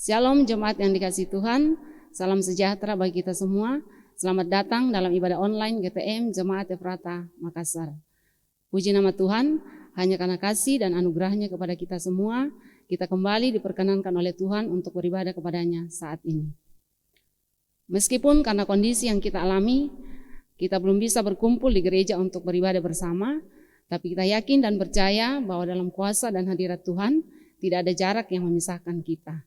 Shalom jemaat yang dikasihi Tuhan, salam sejahtera bagi kita semua. Selamat datang dalam ibadah online GTM Jemaat Efrata Makassar. Puji nama Tuhan, hanya karena kasih dan anugerahnya kepada kita semua, kita kembali diperkenankan oleh Tuhan untuk beribadah kepadanya saat ini. Meskipun karena kondisi yang kita alami, kita belum bisa berkumpul di gereja untuk beribadah bersama, tapi kita yakin dan percaya bahwa dalam kuasa dan hadirat Tuhan, tidak ada jarak yang memisahkan kita.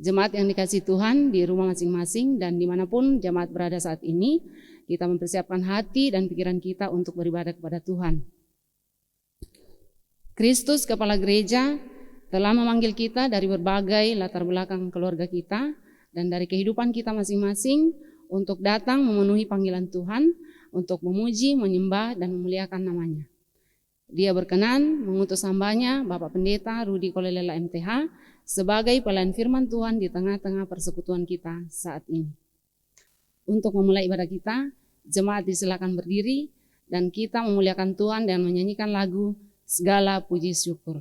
Jemaat yang dikasihi Tuhan di rumah masing-masing dan dimanapun jemaat berada saat ini, kita mempersiapkan hati dan pikiran kita untuk beribadah kepada Tuhan. Kristus Kepala Gereja telah memanggil kita dari berbagai latar belakang keluarga kita dan dari kehidupan kita masing-masing untuk datang memenuhi panggilan Tuhan, untuk memuji, menyembah, dan memuliakan namanya. Dia berkenan mengutus hambanya, Bapak Pendeta Rudi Kolelela MTH, sebagai pelayan firman Tuhan di tengah-tengah persekutuan kita saat ini. Untuk memulai ibadah kita, jemaat disilakan berdiri dan kita memuliakan Tuhan dan menyanyikan lagu Segala Puji Syukur.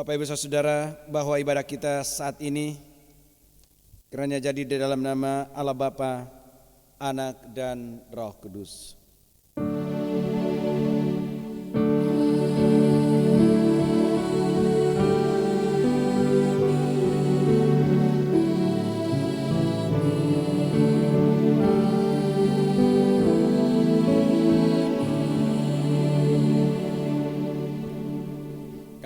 Bapak Ibu Saudara, bahwa ibadah kita saat ini kiranya jadi di dalam nama Allah Bapa, Anak dan Roh Kudus.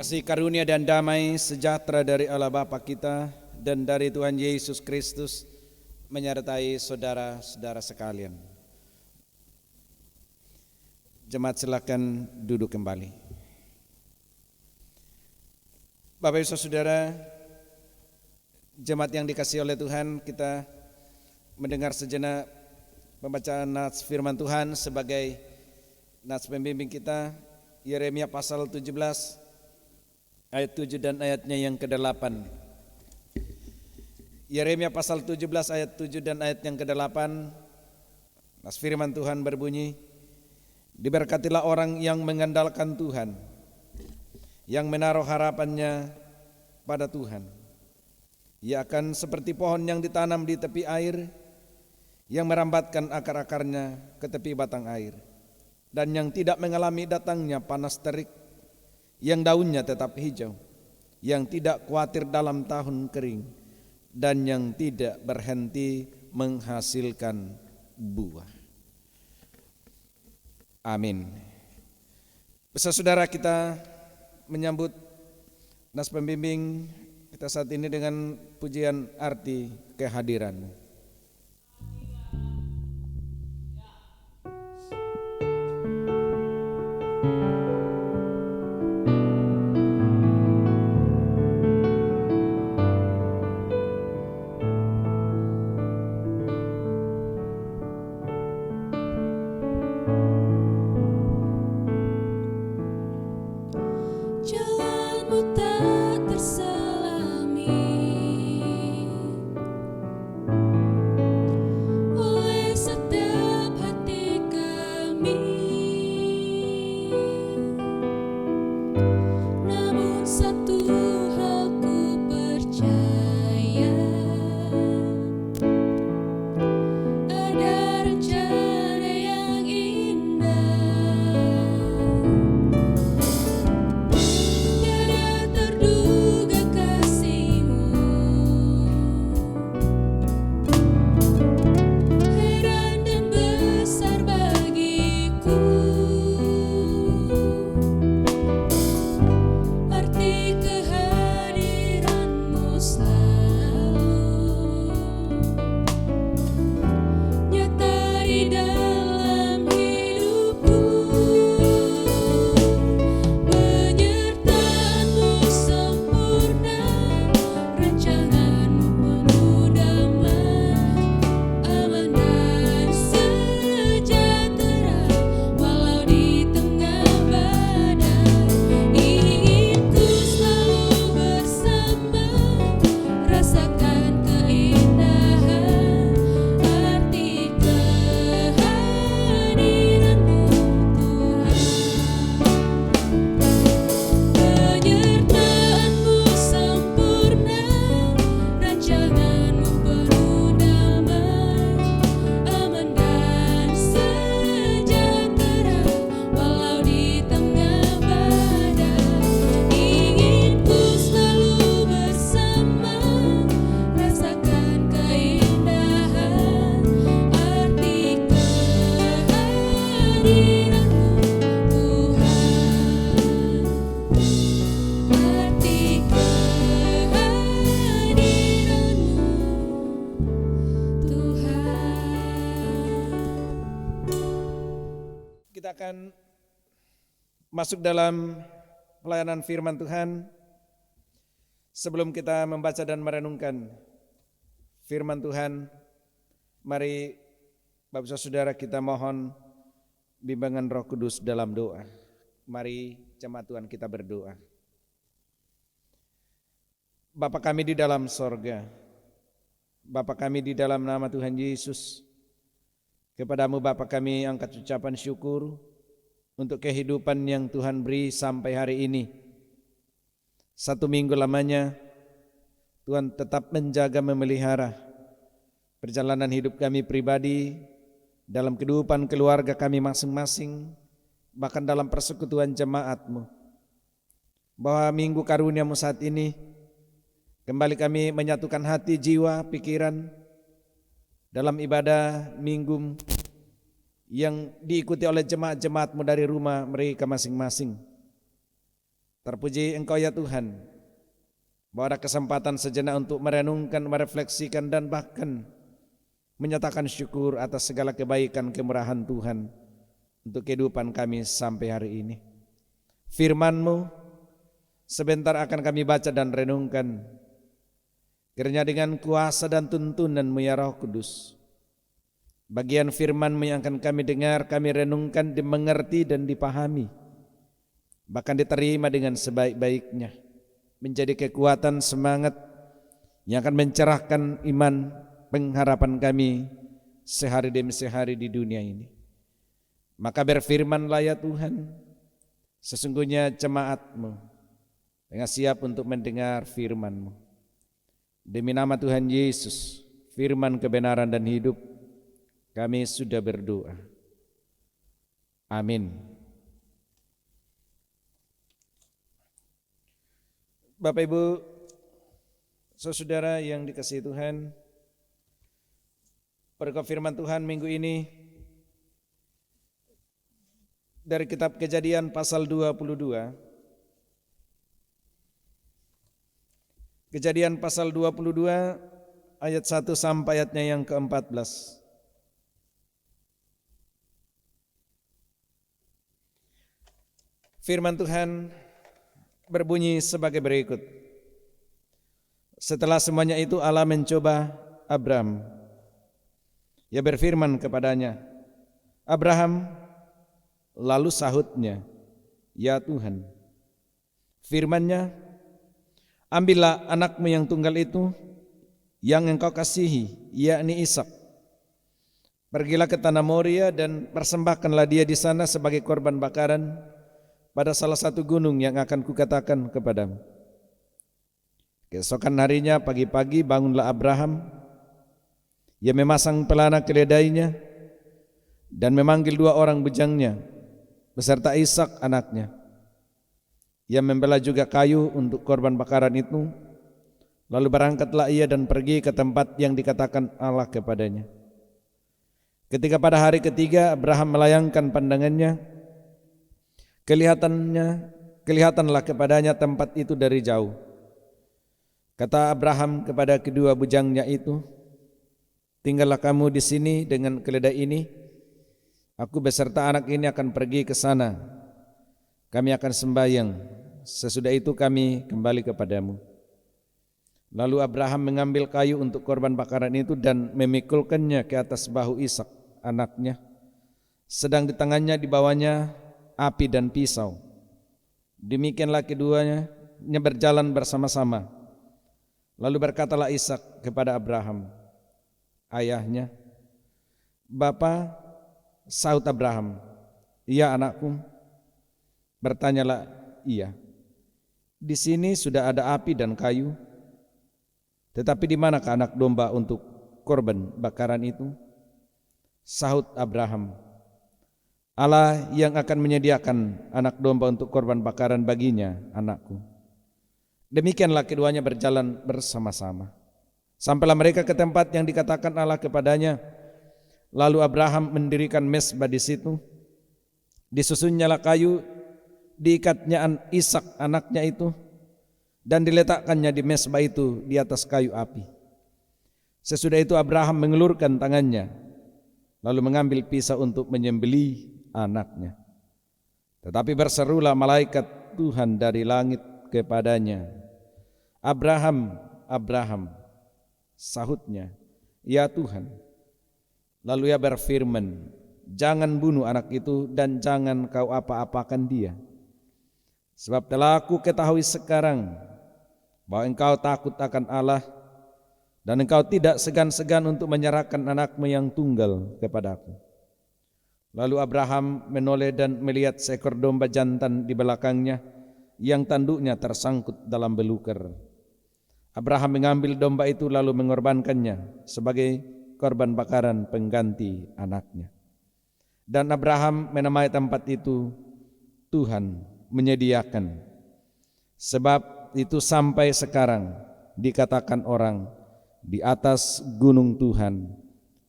Kasih karunia dan damai sejahtera dari Allah Bapa kita dan dari Tuhan Yesus Kristus menyertai saudara-saudara sekalian. Jemaat silakan duduk kembali. Bapak Ibu Saudara, jemaat yang dikasihi oleh Tuhan, kita mendengar sejenak pembacaan nats firman Tuhan sebagai nats pembimbing kita, Yeremia pasal 17 ayat 7 dan ayatnya yang ke-8. Yeremia pasal 17 ayat 7 dan ayat yang ke-8. Nas firman Tuhan berbunyi, diberkatilah orang yang mengandalkan Tuhan, yang menaruh harapannya pada Tuhan. Ia akan seperti pohon yang ditanam di tepi air, yang merambatkan akar-akarnya ke tepi batang air, dan yang tidak mengalami datangnya panas terik, yang daunnya tetap hijau, yang tidak khawatir dalam tahun kering, dan yang tidak berhenti menghasilkan buah. Amin. Saudara, kita menyambut nas pembimbing kita saat ini dengan pujian arti kehadiran. Kita akan masuk dalam pelayanan firman Tuhan. Sebelum kita membaca dan merenungkan firman Tuhan, mari Bapak Saudara kita mohon bimbingan Roh Kudus dalam doa. Mari jemaat Tuhan kita berdoa. Bapa kami di dalam sorga, Bapa kami di dalam nama Tuhan Yesus, kepadamu Bapa kami angkat ucapan syukur untuk kehidupan yang Tuhan beri sampai hari ini. 1 minggu lamanya Tuhan tetap menjaga memelihara perjalanan hidup kami pribadi, dalam kehidupan keluarga kami masing-masing, bahkan dalam persekutuan jemaat-Mu. Bahwa minggu karunia-Mu saat ini kembali kami menyatukan hati, jiwa, pikiran dalam ibadah minggu yang diikuti oleh jemaat-jemaat-Mu dari rumah mereka masing-masing. Terpuji Engkau ya Tuhan, bahwa ada kesempatan sejenak untuk merenungkan, merefleksikan dan bahkan menyatakan syukur atas segala kebaikan kemurahan Tuhan untuk kehidupan kami sampai hari ini. Firman-Mu sebentar akan kami baca dan renungkan. Kiranya dengan kuasa dan tuntunan-Mu ya Roh Kudus, bagian firman-Mu yang akan kami dengar, kami renungkan, dimengerti dan dipahami, bahkan diterima dengan sebaik-baiknya, menjadi kekuatan semangat yang akan mencerahkan iman pengharapan kami sehari demi sehari di dunia ini. Maka berfirmanlah ya Tuhan, sesungguhnya jemaat-Mu dengan siap untuk mendengar firman-Mu. Demi nama Tuhan Yesus, firman kebenaran dan hidup, Kami sudah berdoa. Amin. Bapak Ibu, saudara yang dikasihi Tuhan, berkat firman Tuhan minggu ini dari kitab Kejadian pasal 22. Kejadian pasal 22 ayat 1 sampai ayatnya yang ke-14. Firman Tuhan berbunyi sebagai berikut. Setelah semuanya itu Allah mencoba Abram. Ia berfirman kepadanya, Abraham, lalu sahutnya, ya Tuhan. Firman-Nya, ambillah anakmu yang tunggal itu, yang engkau kasihi, yakni Ishak. Pergilah ke tanah Moria dan persembahkanlah dia di sana sebagai korban bakaran pada salah satu gunung yang akan kukatakan kepadamu. Keesokan harinya pagi-pagi bangunlah Abraham. Ia memasang pelana keledainya dan memanggil 2 orang bujangnya beserta Ishak anaknya. Ia membelah juga kayu untuk korban bakaran itu. Lalu berangkatlah ia dan pergi ke tempat yang dikatakan Allah kepadanya. Ketika pada hari ketiga Abraham melayangkan pandangannya, kelihatanlah kepadanya tempat itu dari jauh. Kata Abraham kepada kedua bujangnya itu, tinggallah kamu di sini dengan keledai ini. Aku beserta anak ini akan pergi ke sana. Kami akan sembahyang. Sesudah itu kami kembali kepadamu. Lalu Abraham mengambil kayu untuk korban bakaran itu dan memikulkannya ke atas bahu Ishak anaknya. Sedang di tangannya dibawanya api dan pisau. Demikianlah keduanya berjalan bersama-sama. Lalu berkatalah Ishak kepada Abraham, ayahnya. Bapa, sahut Abraham. Iya anakku. Bertanyalah ia. Di sini sudah ada api dan kayu. Tetapi di manakah anak domba untuk korban bakaran itu? Sahut Abraham, Allah yang akan menyediakan anak domba untuk korban bakaran baginya, anakku. Demikianlah keduanya berjalan bersama-sama. Sampailah mereka ke tempat yang dikatakan Allah kepadanya. Lalu Abraham mendirikan mezbah di situ. Disusunnyalah kayu, diikatnya Ishak anaknya itu, dan diletakkannya di mezbah itu di atas kayu api. Sesudah itu Abraham mengelurkan tangannya, lalu mengambil pisau untuk menyembelih anaknya. Tetapi berserulah malaikat Tuhan dari langit kepadanya, Abraham, Abraham. Sahutnya, ya Tuhan. Lalu ia berfirman, jangan bunuh anak itu dan jangan kau apa-apakan dia. Sebab telah aku ketahui sekarang bahwa engkau takut akan Allah dan engkau tidak segan-segan untuk menyerahkan anakmu yang tunggal kepadaku. Lalu Abraham menoleh dan melihat seekor domba jantan di belakangnya yang tanduknya tersangkut dalam belukar. Abraham mengambil domba itu lalu mengorbankannya sebagai korban bakaran pengganti anaknya. Dan Abraham menamai tempat itu Tuhan menyediakan. Sebab itu sampai sekarang dikatakan orang, di atas gunung Tuhan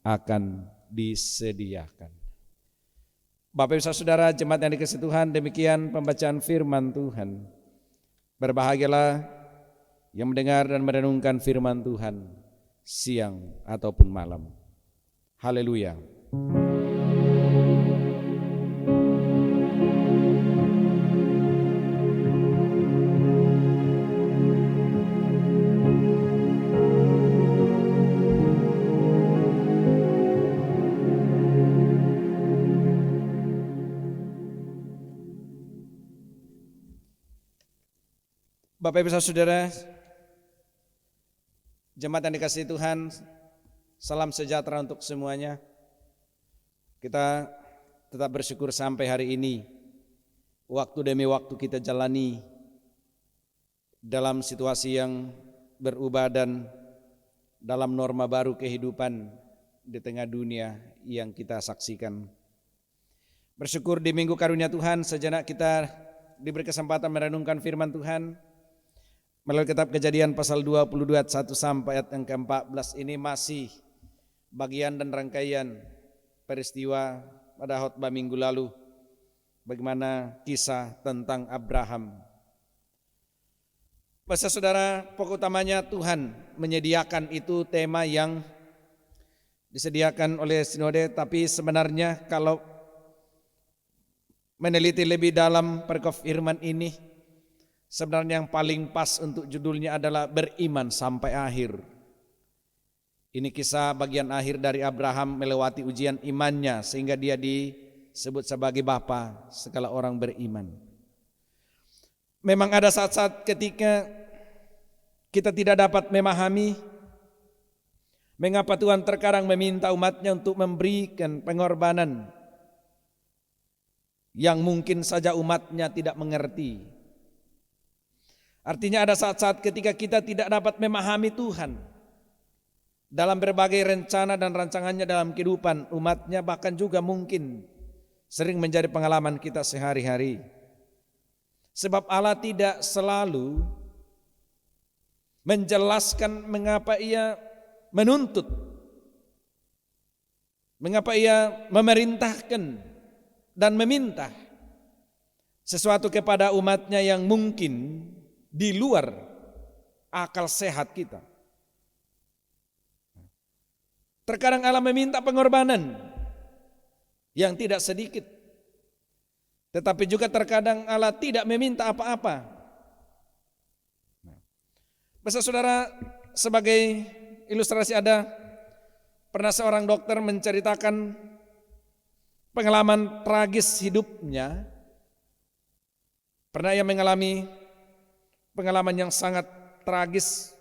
akan disediakan. Bapak Ibu Saudara jemaat yang dikasihi Tuhan, demikian pembacaan firman Tuhan. Berbahagialah yang mendengar dan merenungkan firman Tuhan siang ataupun malam. Haleluya. Bapak Ibu Saudara, jemaat yang dikasihi Tuhan, salam sejahtera untuk semuanya. Kita tetap bersyukur sampai hari ini, waktu demi waktu kita jalani dalam situasi yang berubah dan dalam norma baru kehidupan di tengah dunia yang kita saksikan. Bersyukur di Minggu Karunia Tuhan, sejenak kita diberi kesempatan merenungkan firman Tuhan melalui kitab Kejadian pasal 22 ayat 1 sampai ayat yang ke-14. Ini masih bagian dan rangkaian peristiwa pada khotbah minggu lalu, bagaimana kisah tentang Abraham. Bapak saudara, pokok utamanya Tuhan menyediakan itu tema yang disediakan oleh sinode, tapi sebenarnya kalau meneliti lebih dalam perikop firman ini, sebenarnya yang paling pas untuk judulnya adalah beriman sampai akhir. Ini kisah bagian akhir dari Abraham melewati ujian imannya sehingga dia disebut sebagai bapa segala orang beriman. Memang ada saat-saat ketika kita tidak dapat memahami mengapa Tuhan terkadang meminta umatnya untuk memberikan pengorbanan yang mungkin saja umatnya tidak mengerti. Artinya ada saat-saat ketika kita tidak dapat memahami Tuhan dalam berbagai rencana dan rancangannya dalam kehidupan umatnya, bahkan juga mungkin sering menjadi pengalaman kita sehari-hari. Sebab Allah tidak selalu menjelaskan mengapa ia menuntut, mengapa ia memerintahkan dan meminta sesuatu kepada umatnya yang mungkin di luar akal sehat kita. Terkadang Allah meminta pengorbanan yang tidak sedikit, tetapi juga terkadang Allah tidak meminta apa-apa. Bapak saudara, sebagai ilustrasi pernah seorang dokter menceritakan pengalaman tragis hidupnya. Pernah ia mengalami pengalaman yang sangat tragis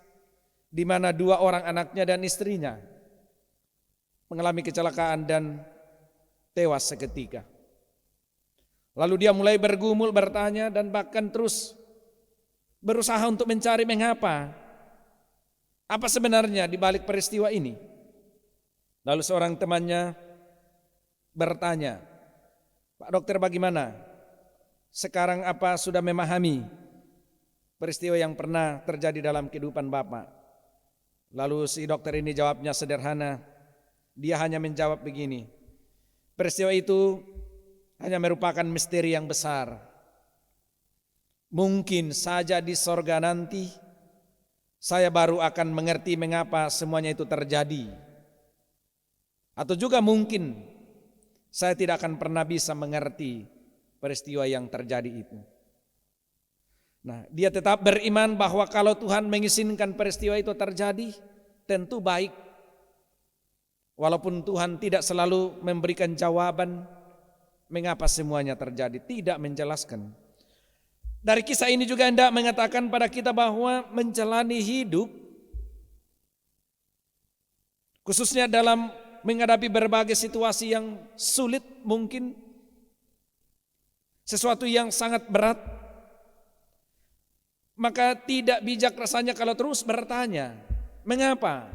di mana 2 orang anaknya dan istrinya mengalami kecelakaan dan tewas seketika. Lalu dia mulai bergumul, bertanya, dan bahkan terus berusaha untuk mencari mengapa, apa sebenarnya di balik peristiwa ini. Lalu seorang temannya bertanya, "Pak dokter, bagaimana? Sekarang apa sudah memahami peristiwa yang pernah terjadi dalam kehidupan Bapak?" Lalu si dokter ini jawabnya sederhana. Dia hanya menjawab begini, "Peristiwa itu hanya merupakan misteri yang besar. Mungkin saja di sorga nanti saya baru akan mengerti mengapa semuanya itu terjadi. Atau juga mungkin saya tidak akan pernah bisa mengerti peristiwa yang terjadi itu." Nah, dia tetap beriman bahwa kalau Tuhan mengizinkan peristiwa itu terjadi, tentu baik. Walaupun Tuhan tidak selalu memberikan jawaban mengapa semuanya terjadi, tidak menjelaskan. Dari kisah ini juga hendak mengatakan pada kita bahwa menjalani hidup, khususnya dalam menghadapi berbagai situasi yang sulit, mungkin sesuatu yang sangat berat, maka tidak bijak rasanya kalau terus bertanya, mengapa?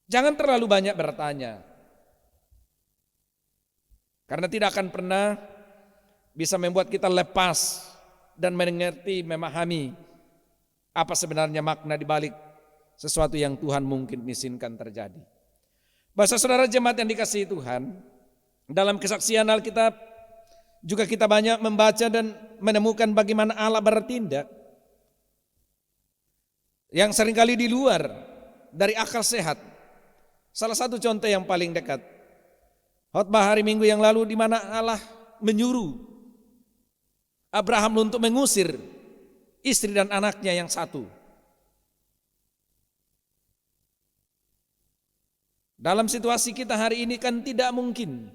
Jangan terlalu banyak bertanya, karena tidak akan pernah bisa membuat kita lepas dan mengerti, memahami apa sebenarnya makna di balik sesuatu yang Tuhan mungkin izinkan terjadi. Bapak saudara jemaat yang dikasihi Tuhan, dalam kesaksian Alkitab juga kita banyak membaca dan menemukan bagaimana Allah bertindak yang seringkali di luar dari akal sehat. Salah satu contoh yang paling dekat, khotbah hari Minggu yang lalu, di mana Allah menyuruh Abraham untuk mengusir istri dan anaknya yang satu. Dalam situasi kita hari ini kan tidak mungkin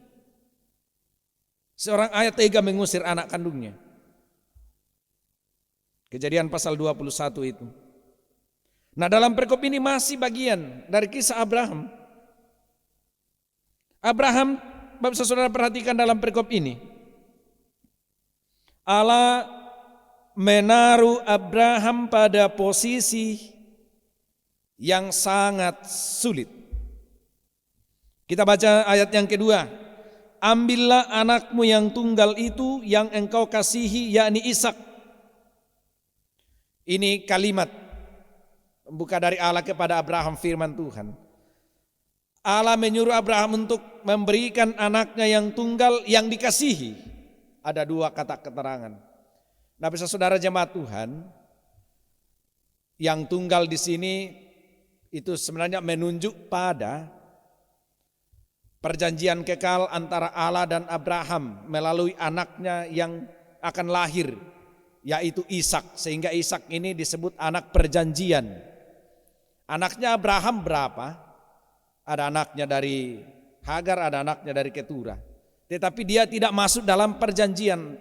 seorang ayah tega mengusir anak kandungnya. Kejadian pasal 21 itu. Nah, dalam perikop ini masih bagian dari kisah Abraham. Bapak saudara perhatikan dalam perikop ini, Allah menaruh Abraham pada posisi yang sangat sulit. Kita baca ayat yang kedua. Ambillah anakmu yang tunggal itu yang engkau kasihi, yakni Ishak. Ini kalimat bukan dari Allah kepada Abraham, firman Tuhan. Allah menyuruh Abraham untuk memberikan anaknya yang tunggal yang dikasihi. Ada dua kata keterangan. Nah, bisa saudara jemaat Tuhan, yang tunggal di sini itu sebenarnya menunjuk pada perjanjian kekal antara Allah dan Abraham melalui anaknya yang akan lahir, yaitu Ishak. Sehingga Ishak ini disebut anak perjanjian. Anaknya Abraham berapa? Ada anaknya dari Hagar, ada anaknya dari Keturah. Tetapi dia tidak masuk dalam perjanjian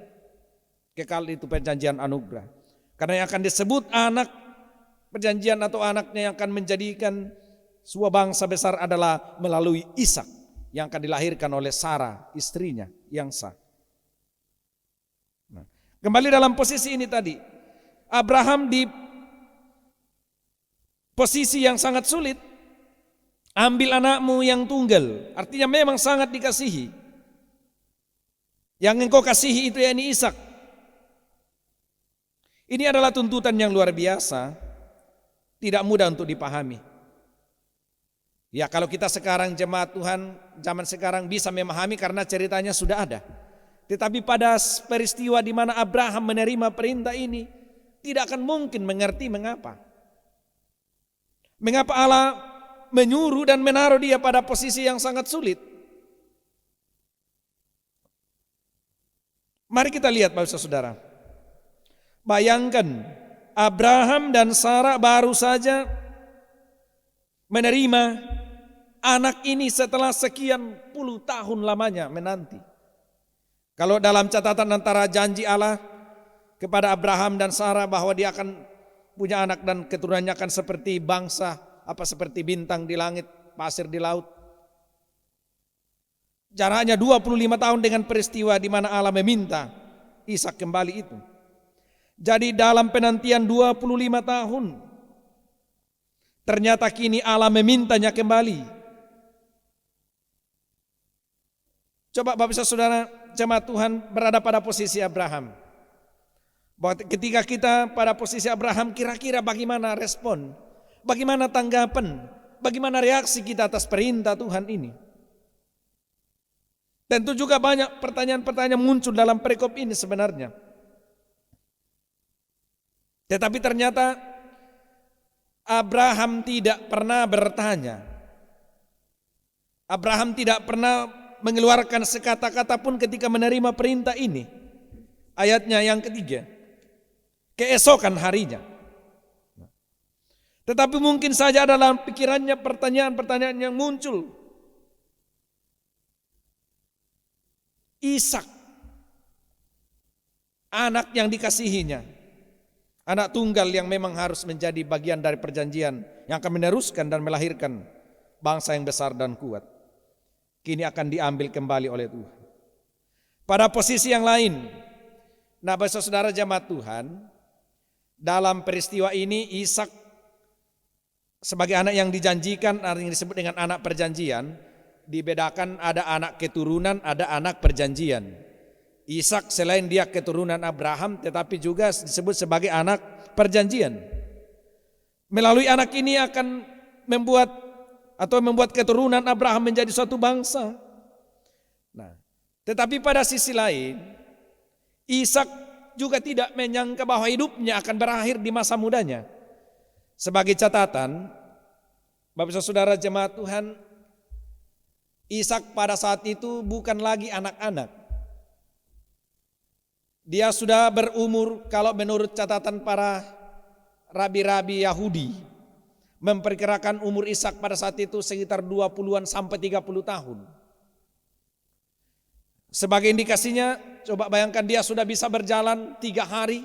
kekal, itu perjanjian anugerah. Karena yang akan disebut anak perjanjian atau anaknya yang akan menjadikan sebuah bangsa besar adalah melalui Ishak yang akan dilahirkan oleh Sarah, istrinya yang sah. Nah, kembali dalam posisi ini tadi, Abraham di posisi yang sangat sulit. Ambil anakmu yang tunggal, artinya memang sangat dikasihi. Yang engkau kasihi itu yakni Ishak. Ini adalah tuntutan yang luar biasa, tidak mudah untuk dipahami. Ya, kalau kita sekarang jemaat Tuhan zaman sekarang bisa memahami karena ceritanya sudah ada. Tetapi pada peristiwa di mana Abraham menerima perintah ini, tidak akan mungkin mengerti mengapa. Mengapa Allah menyuruh dan menaruh dia pada posisi yang sangat sulit. Mari kita lihat Bapak Saudara. Bayangkan Abraham dan Sarah baru saja menerima anak ini setelah sekian puluh tahun lamanya menanti. Kalau dalam catatan antara janji Allah kepada Abraham dan Sarah bahwa dia akan punya anak dan keturunannya akan seperti bangsa, seperti bintang di langit, pasir di laut. Jaraknya 25 tahun dengan peristiwa di mana Allah meminta Ishak kembali itu. Jadi dalam penantian 25 tahun, ternyata kini Allah memintanya kembali. Coba Bapak Saudara jemaat Tuhan berada pada posisi Abraham. Bahwa ketika kita pada posisi Abraham, kira-kira bagaimana respon? Bagaimana tanggapan? Bagaimana reaksi kita atas perintah Tuhan ini? Tentu juga banyak pertanyaan-pertanyaan muncul dalam perikop ini sebenarnya. Tetapi ternyata Abraham tidak pernah bertanya. Abraham tidak pernah mengeluarkan sekata-kata pun ketika menerima perintah ini. Ayatnya yang ketiga, keesokan harinya. Tetapi mungkin saja dalam pikirannya pertanyaan-pertanyaan yang muncul. Ishak, anak yang dikasihinya, anak tunggal yang memang harus menjadi bagian dari perjanjian yang akan meneruskan dan melahirkan bangsa yang besar dan kuat, kini akan diambil kembali oleh Tuhan. Pada posisi yang lain, nah Bapak Saudara jemaat Tuhan, dalam peristiwa ini Ishak sebagai anak yang dijanjikan, yang disebut dengan anak perjanjian, dibedakan ada anak keturunan, ada anak perjanjian. Ishak selain dia keturunan Abraham tetapi juga disebut sebagai anak perjanjian. Melalui anak ini akan membuat keturunan Abraham menjadi suatu bangsa. Nah, tetapi pada sisi lain, Ishak juga tidak menyangka bahwa hidupnya akan berakhir di masa mudanya. Sebagai catatan, Bapak Saudara jemaat Tuhan, Ishak pada saat itu bukan lagi anak-anak. Dia sudah berumur, kalau menurut catatan para rabi-rabi Yahudi, memperkirakan umur Ishak pada saat itu sekitar 20-an sampai 30 tahun. Sebagai indikasinya, coba bayangkan dia sudah bisa berjalan 3 hari,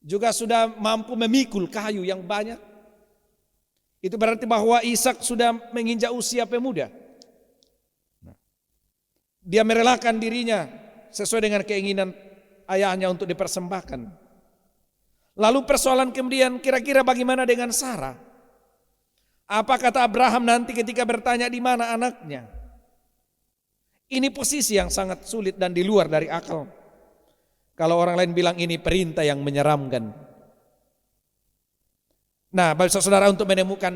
juga sudah mampu memikul kayu yang banyak. Itu berarti bahwa Ishak sudah menginjak usia pemuda. Dia merelakan dirinya sesuai dengan keinginan ayahnya untuk dipersembahkan. Lalu persoalan kemudian kira-kira bagaimana dengan Sarah? Apa kata Abraham nanti ketika bertanya di mana anaknya? Ini posisi yang sangat sulit dan di luar dari akal. Kalau orang lain bilang ini perintah yang menyeramkan. Nah, Bapak Saudara, untuk menemukan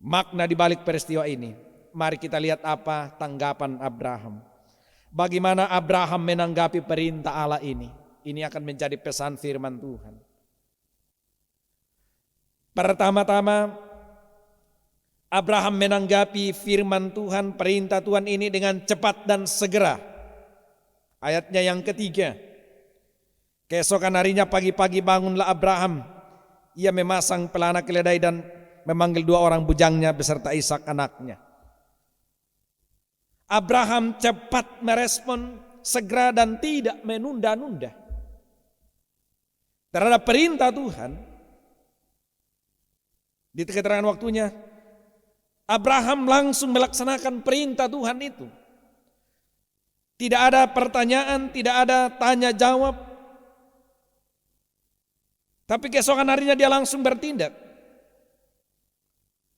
makna di balik peristiwa ini, mari kita lihat apa tanggapan Abraham. Bagaimana Abraham menanggapi perintah Allah ini. Ini akan menjadi pesan firman Tuhan. Pertama-tama, Abraham menanggapi firman Tuhan, perintah Tuhan ini dengan cepat dan segera. Ayatnya yang ketiga. Keesokan harinya pagi-pagi bangunlah Abraham. Ia memasang pelana keledai dan memanggil 2 orang bujangnya beserta Ishak anaknya. Abraham cepat merespon, segera dan tidak menunda-nunda terhadap perintah Tuhan. Di keterangan waktunya, Abraham langsung melaksanakan perintah Tuhan itu. Tidak ada pertanyaan, tidak ada tanya jawab. Tapi keesokan harinya dia langsung bertindak.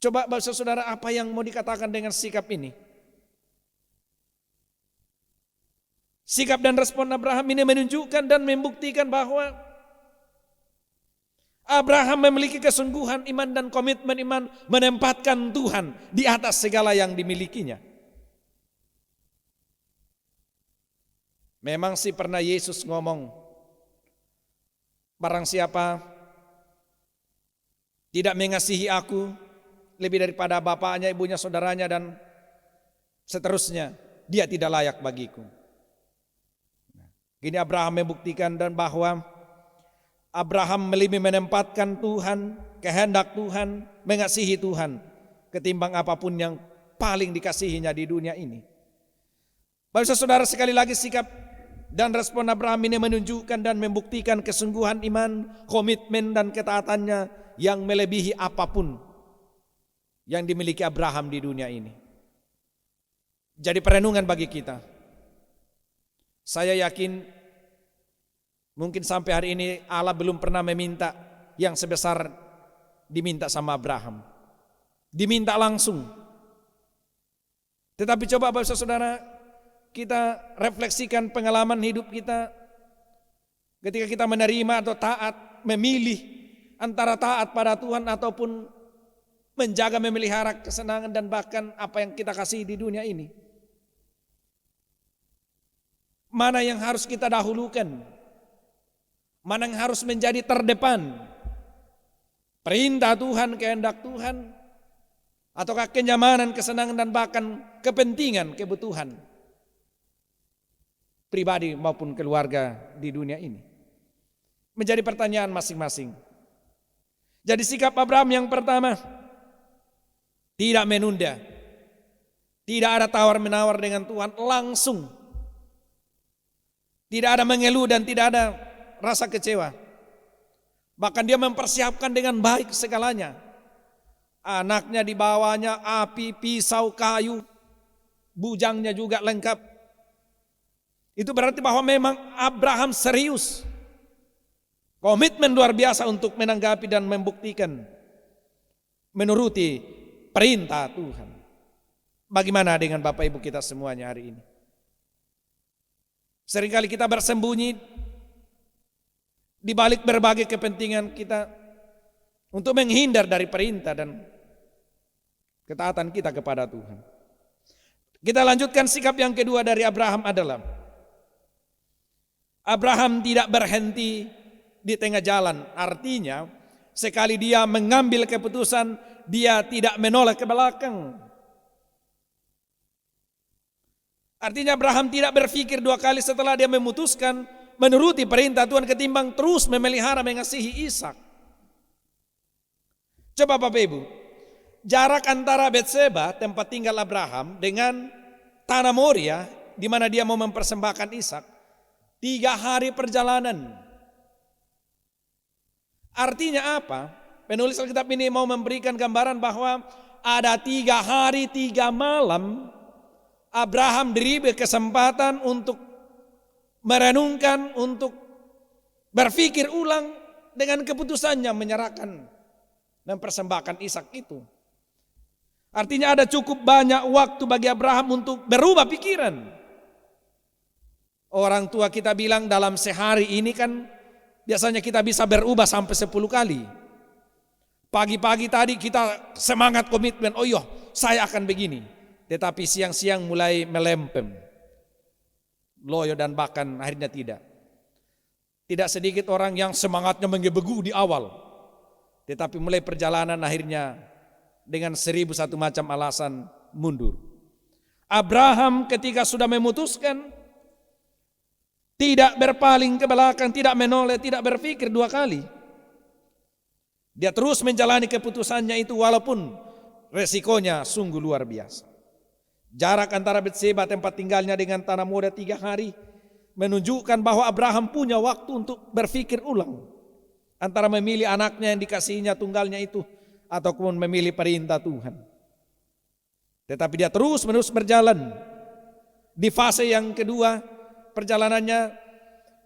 Coba Bapak Saudara, apa yang mau dikatakan dengan sikap ini? Sikap dan respon Abraham ini menunjukkan dan membuktikan bahwa Abraham memiliki kesungguhan iman dan komitmen iman menempatkan Tuhan di atas segala yang dimilikinya. Memang sih pernah Yesus ngomong, barang siapa tidak mengasihi aku lebih daripada bapaknya, ibunya, saudaranya dan seterusnya, dia tidak layak bagiku. Gini Abraham membuktikan dan bahwa Abraham lebih menempatkan Tuhan, kehendak Tuhan, mengasihi Tuhan ketimbang apapun yang paling dikasihinya di dunia ini. Bapak Saudara, sekali lagi sikap dan respon Abraham ini menunjukkan dan membuktikan kesungguhan iman, komitmen dan ketaatannya yang melebihi apapun yang dimiliki Abraham di dunia ini. Jadi perenungan bagi kita. Saya yakin mungkin sampai hari ini Allah belum pernah meminta yang sebesar diminta sama Abraham. Diminta langsung. Tetapi coba Bapak Saudara, kita refleksikan pengalaman hidup kita ketika kita menerima atau taat, memilih antara taat pada Tuhan ataupun menjaga memelihara kesenangan dan bahkan apa yang kita kasih di dunia ini. Mana yang harus kita dahulukan? Mana yang harus menjadi terdepan? Perintah Tuhan, kehendak Tuhan, ataukah kenyamanan, kesenangan dan bahkan kepentingan, kebutuhan pribadi maupun keluarga di dunia ini? Menjadi pertanyaan masing-masing. Jadi sikap Abraham yang pertama, tidak menunda, tidak ada tawar-menawar dengan Tuhan, langsung. Tidak ada mengeluh dan tidak ada rasa kecewa. Bahkan dia mempersiapkan dengan baik segalanya. Anaknya dibawanya, api, pisau, kayu, bujangnya juga lengkap. Itu berarti bahwa memang Abraham serius. Komitmen luar biasa untuk menanggapi dan membuktikan, menuruti perintah Tuhan. Bagaimana dengan Bapak Ibu kita semuanya hari ini? Seringkali kita bersembunyi di balik berbagai kepentingan kita untuk menghindar dari perintah dan ketaatan kita kepada Tuhan. Kita lanjutkan sikap yang kedua dari Abraham adalah Abraham tidak berhenti di tengah jalan. Artinya sekali dia mengambil keputusan, dia tidak menoleh ke belakang. Artinya Abraham tidak berpikir 2 kali setelah dia memutuskan menuruti perintah Tuhan ketimbang terus memelihara mengasihi Ishak. Coba Bapak Ibu, jarak antara Betseba tempat tinggal Abraham dengan tanah Moria di mana dia mau mempersembahkan Ishak 3 hari perjalanan. Artinya apa? Penulis Alkitab ini mau memberikan gambaran bahwa ada 3 hari 3 malam Abraham diberi kesempatan untuk merenungkan, untuk berpikir ulang dengan keputusannya menyerahkan mempersembahkan Ishak itu. Artinya ada cukup banyak waktu bagi Abraham untuk berubah pikiran. Orang tua kita bilang dalam sehari ini kan biasanya kita bisa berubah sampai 10 kali. Pagi-pagi tadi kita semangat komitmen, oh iya saya akan begini. Tetapi siang-siang mulai melempem, loyo dan bahkan akhirnya tidak. Tidak sedikit orang yang semangatnya menggebu di awal. Tetapi mulai perjalanan akhirnya dengan 1001 macam alasan mundur. Abraham ketika sudah memutuskan tidak berpaling ke belakang, tidak menoleh, tidak berpikir 2 kali. Dia terus menjalani keputusannya itu walaupun resikonya sungguh luar biasa. Jarak antara Betseba tempat tinggalnya dengan tanah muda 3 hari menunjukkan bahwa Abraham punya waktu untuk berpikir ulang antara memilih anaknya yang dikasihinya tunggalnya itu ataupun memilih perintah Tuhan. Tetapi dia terus-menerus berjalan. Di fase yang kedua perjalanannya,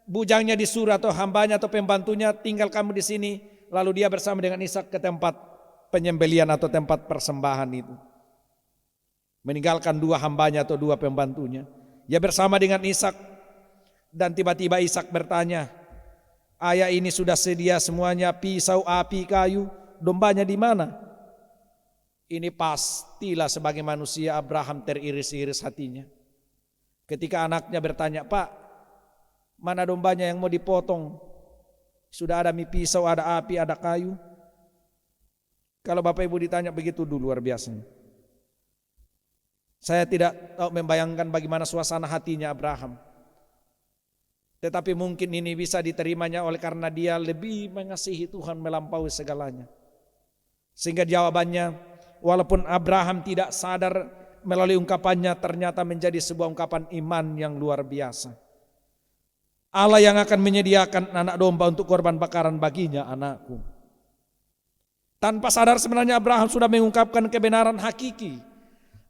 bujangnya disuruh atau hambanya atau pembantunya, tinggal kamu di sini. Lalu dia bersama dengan Ishak ke tempat penyembelian atau tempat persembahan itu. Meninggalkan 2 hambanya atau 2 pembantunya. Dia bersama dengan Ishak dan tiba-tiba Ishak bertanya, ayah ini sudah sedia semuanya, pisau, api, kayu, dombanya di mana? Ini pastilah sebagai manusia Abraham teriris-iris hatinya. Ketika anaknya bertanya, Pak, mana dombanya yang mau dipotong? Sudah ada pisau, ada api, ada kayu. Kalau Bapak Ibu ditanya begitu dulu luar biasa. Saya tidak tahu membayangkan bagaimana suasana hatinya Abraham. Tetapi mungkin ini bisa diterimanya oleh karena dia lebih mengasihi Tuhan melampaui segalanya. Sehingga jawabannya, walaupun Abraham tidak sadar melalui ungkapannya, ternyata menjadi sebuah ungkapan iman yang luar biasa. Allah yang akan menyediakan anak domba untuk korban bakaran baginya, anakku. Tanpa sadar sebenarnya Abraham sudah mengungkapkan kebenaran hakiki.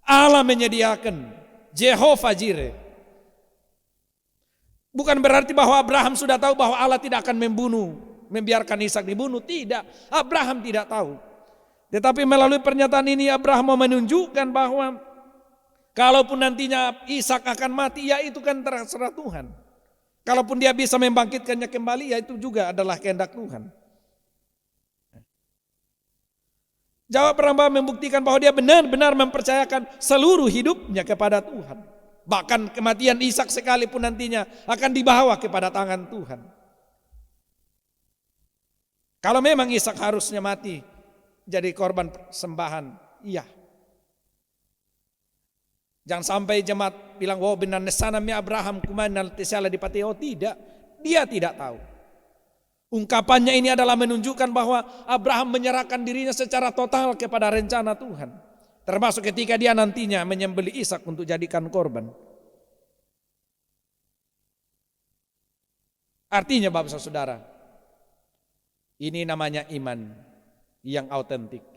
Allah menyediakan, Jehovah Jireh. Bukan berarti bahwa Abraham sudah tahu bahwa Allah tidak akan membiarkan Ishak dibunuh. Tidak, Abraham tidak tahu. Tetapi melalui pernyataan ini Abraham mau menunjukkan bahwa kalaupun nantinya Ishak akan mati, ya itu kan terserah Tuhan. Kalaupun dia bisa membangkitkannya kembali, ya itu juga adalah kehendak Tuhan. Jawab Abraham membuktikan bahwa dia benar-benar mempercayakan seluruh hidupnya kepada Tuhan. Bahkan kematian Ishak sekalipun nantinya akan dibawa kepada tangan Tuhan. Kalau memang Ishak harusnya mati jadi korban sembahan, iya. Jangan sampai jemaat bilang, oh benar nesana mi Abraham kumanal tisala dipati. Oh tidak, dia tidak tahu. Ungkapannya ini adalah menunjukkan bahwa Abraham menyerahkan dirinya secara total kepada rencana Tuhan. Termasuk ketika dia nantinya menyembelih Ishak untuk jadikan korban. Artinya Bapak Saudara, ini namanya iman yang autentik.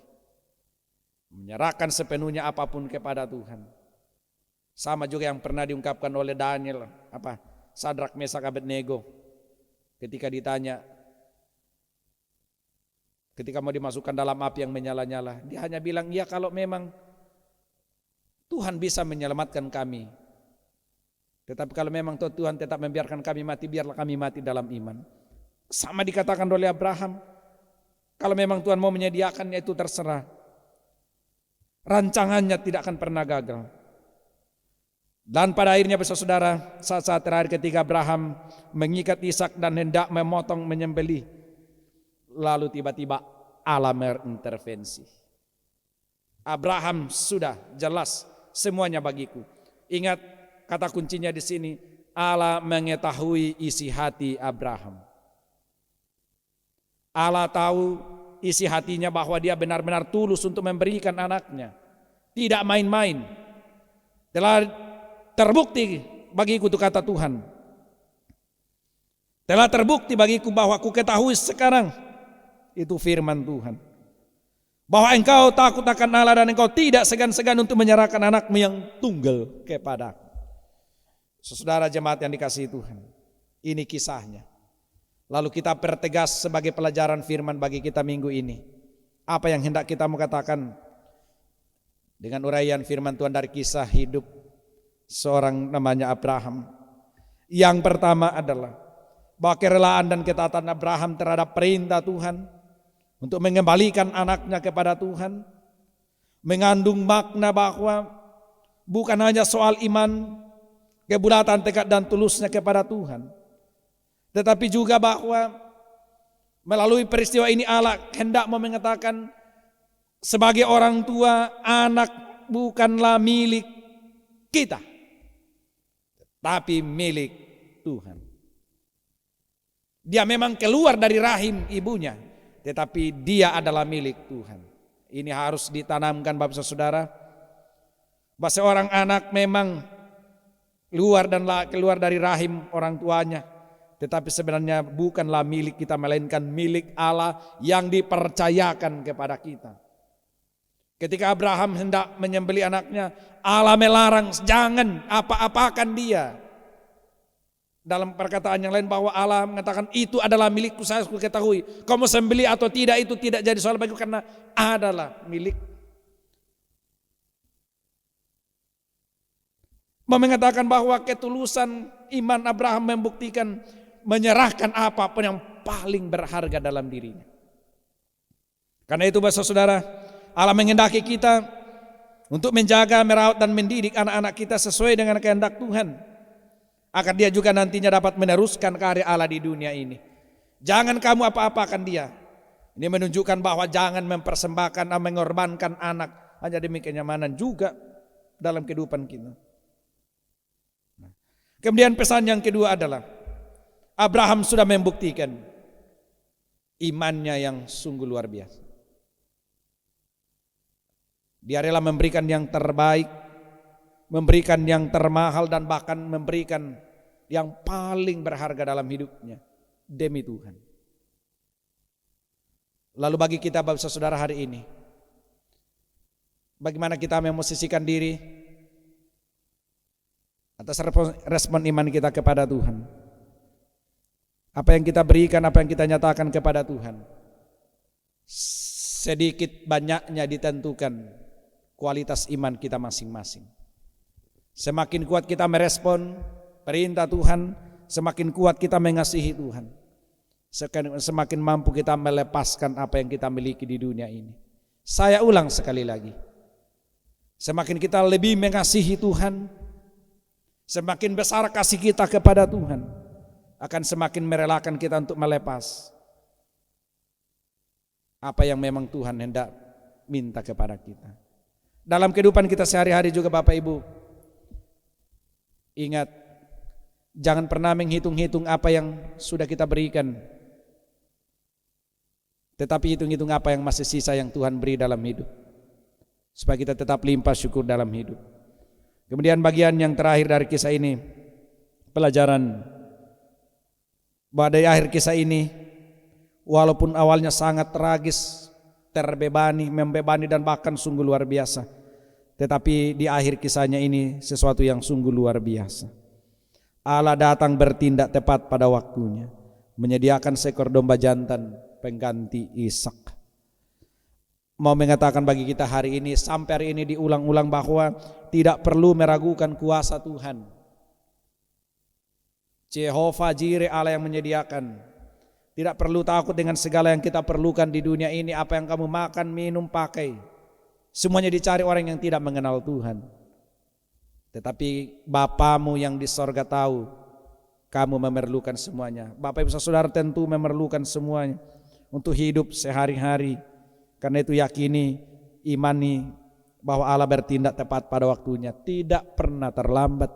Menyerahkan sepenuhnya apapun kepada Tuhan. Sama juga yang pernah diungkapkan oleh Daniel, Sadrak, Mesak, Abednego. Ketika ditanya, ketika mau dimasukkan dalam api yang menyala-nyala, dia hanya bilang, ya kalau memang Tuhan bisa menyelamatkan kami. Tetapi kalau memang Tuhan tetap membiarkan kami mati, biarlah kami mati dalam iman. Sama dikatakan oleh Abraham, kalau memang Tuhan mau menyediakan, itu terserah. Rancangannya tidak akan pernah gagal. Dan pada akhirnya saudara, saat-saat terakhir ketika Abraham mengikat Ishak dan hendak memotong menyembelih, lalu tiba-tiba Allah berintervensi. Abraham sudah jelas semuanya bagiku. Ingat kata kuncinya di sini, Allah mengetahui isi hati Abraham. Allah tahu isi hatinya bahwa dia benar-benar tulus untuk memberikan anaknya. Tidak main-main. Telah terbukti bagiku, itu kata Tuhan. Telah terbukti bagiku bahwa ku ketahui sekarang, itu firman Tuhan, bahwa engkau takut akan Allah dan engkau tidak segan-segan untuk menyerahkan anakmu yang tunggal kepadaku. Saudara jemaat yang dikasihi Tuhan, ini kisahnya. Lalu kita pertegas sebagai pelajaran firman bagi kita minggu ini. apa yang hendak kita mau katakan dengan uraian firman Tuhan dari kisah hidup seorang namanya Abraham. Yang pertama adalah bahwa kerelaan dan ketaatan Abraham terhadap perintah Tuhan untuk mengembalikan anaknya kepada Tuhan mengandung makna bahwa bukan hanya soal iman, kebulatan tekad dan tulusnya kepada Tuhan, tetapi juga bahwa melalui peristiwa ini Allah hendak mengatakan sebagai orang tua, anak bukanlah milik kita, tapi milik Tuhan. Dia memang keluar dari rahim ibunya, tetapi dia adalah milik Tuhan. Ini harus ditanamkan Bapak Saudara, bahwa seorang anak memang keluar dari rahim orang tuanya, tetapi sebenarnya bukanlah milik kita, melainkan milik Allah yang dipercayakan kepada kita. Ketika Abraham hendak menyembelih anaknya, Allah melarang, jangan apa-apakan dia. Dalam perkataan yang lain bahwa Allah mengatakan itu adalah milikku, saya ketahui. Kamu sembelih atau tidak itu tidak jadi soal bagiku karena adalah milik. Mengatakan bahwa ketulusan iman Abraham membuktikan menyerahkan apapun yang paling berharga dalam dirinya. Karena itu Saudara, Allah menghendaki kita untuk menjaga, merawat dan mendidik anak-anak kita sesuai dengan kehendak Tuhan, agar dia juga nantinya dapat meneruskan karya Allah di dunia ini. Jangan kamu apa-apakan dia. Ini menunjukkan bahwa jangan mempersembahkan, mengorbankan anak hanya demi kenyamanan juga dalam kehidupan kita. Kemudian pesan yang kedua adalah Abraham sudah membuktikan imannya yang sungguh luar biasa. Dia rela memberikan yang terbaik, memberikan yang termahal, dan bahkan memberikan yang paling berharga dalam hidupnya demi Tuhan. Lalu bagi kita Bapak Saudara hari ini, bagaimana kita memosisikan diri atas respon iman kita kepada Tuhan? Apa yang kita berikan, apa yang kita nyatakan kepada Tuhan, sedikit banyaknya ditentukan kualitas iman kita masing-masing. Semakin kuat kita merespon perintah Tuhan, semakin kuat kita mengasihi Tuhan, semakin mampu kita melepaskan apa yang kita miliki di dunia ini. Saya ulang sekali lagi, semakin kita lebih mengasihi Tuhan, semakin besar kasih kita kepada Tuhan, akan semakin merelakan kita untuk melepas apa yang memang Tuhan hendak minta kepada kita. Dalam kehidupan kita sehari-hari juga Bapak Ibu, ingat, jangan pernah menghitung-hitung apa yang sudah kita berikan, tetapi hitung-hitung apa yang masih sisa yang Tuhan beri dalam hidup, supaya kita tetap limpah syukur dalam hidup. Kemudian bagian yang terakhir dari kisah ini, pelajaran bahwa dari akhir kisah ini, walaupun awalnya sangat tragis, membebani dan bahkan sungguh luar biasa, tetapi di akhir kisahnya ini sesuatu yang sungguh luar biasa. Allah datang bertindak tepat pada waktunya, menyediakan seekor domba jantan pengganti Ishak. Mau mengatakan bagi kita hari ini, sampai hari ini diulang-ulang bahwa tidak perlu meragukan kuasa Tuhan. Jehovah Jireh, Allah yang menyediakan. Tidak perlu takut dengan segala yang kita perlukan di dunia ini. Apa yang kamu makan, minum, pakai, semuanya dicari orang yang tidak mengenal Tuhan. Tetapi Bapamu yang di sorga tahu kamu memerlukan semuanya. Bapak Ibu Saudara tentu memerlukan semuanya untuk hidup sehari-hari. Karena itu yakini, imani bahwa Allah bertindak tepat pada waktunya, tidak pernah terlambat.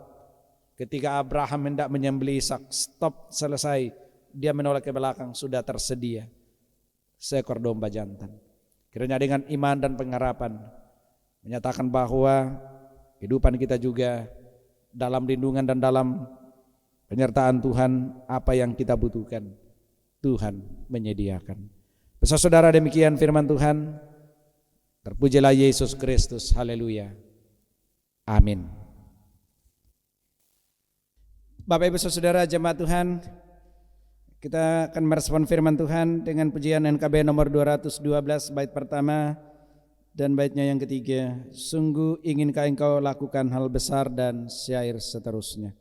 Ketika Abraham hendak menyembelih Ishak, stop, selesai. Dia menoleh ke belakang, sudah tersedia seekor domba jantan. Kiranya dengan iman dan pengharapan menyatakan bahwa kehidupan kita juga dalam lindungan dan dalam penyertaan Tuhan, apa yang kita butuhkan Tuhan menyediakan. Saudara, demikian firman Tuhan. Terpujilah Yesus Kristus. Haleluya. Amin. Bapak Ibu Saudara jemaat Tuhan, Kita akan merespon firman Tuhan dengan pujian NKB nomor 212 bait pertama dan baitnya yang ketiga. Sungguh inginkah engkau lakukan hal besar, dan syair seterusnya.